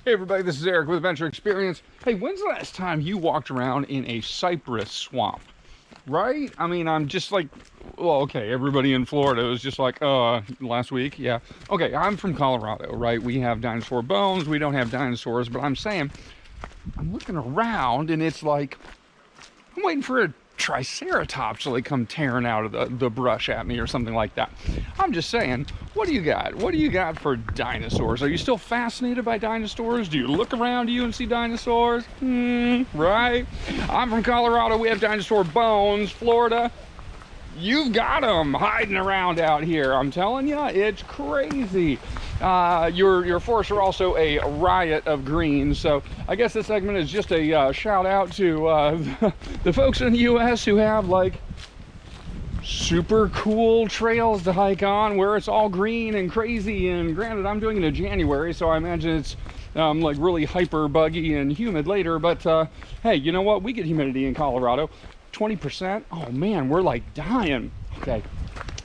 Hey everybody, this is Eric with Adventure Experience. Hey, when's the last time you walked around in a cypress swamp? Right? I mean, I'm just like, well, okay, everybody in Florida was just like, last week, yeah. Okay, I'm from Colorado, right? We have dinosaur bones, we don't have dinosaurs, but I'm saying, I'm looking around and it's like, I'm waiting for a triceratops to like come tearing out of the brush at me or something like that. I'm just saying, what do you got? What do you got for dinosaurs? Are you still fascinated by dinosaurs? Do you look around you and see dinosaurs? Right? I'm from Colorado. We have dinosaur bones. Florida, you've got them hiding around out here. I'm telling you, it's crazy. Your forests are also a riot of green. So I guess this segment is just a shout out to the folks in the U.S. who have like super cool trails to hike on where it's all green and crazy. And granted, I'm doing it in January, so I imagine it's like really hyper buggy and humid later. But hey, you know what? We get humidity in Colorado. 20%. Oh man, we're like dying. Okay,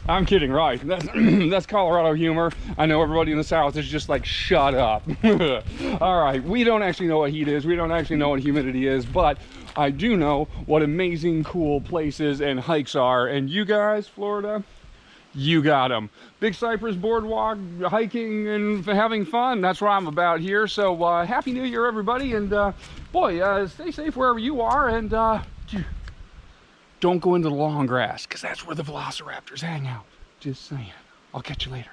I'm kidding, right? That's Colorado humor. I know everybody in the South is just like, shut up. All right, we don't actually know what heat is. We don't actually know what humidity is, but I do know what amazing cool places and hikes are. And you guys, Florida, you got them. Big Cypress Boardwalk, hiking and having fun. That's what I'm about here. So Happy New Year, everybody. And boy, stay safe wherever you are. And don't go into the long grass, because that's where the velociraptors hang out. Just saying. I'll catch you later.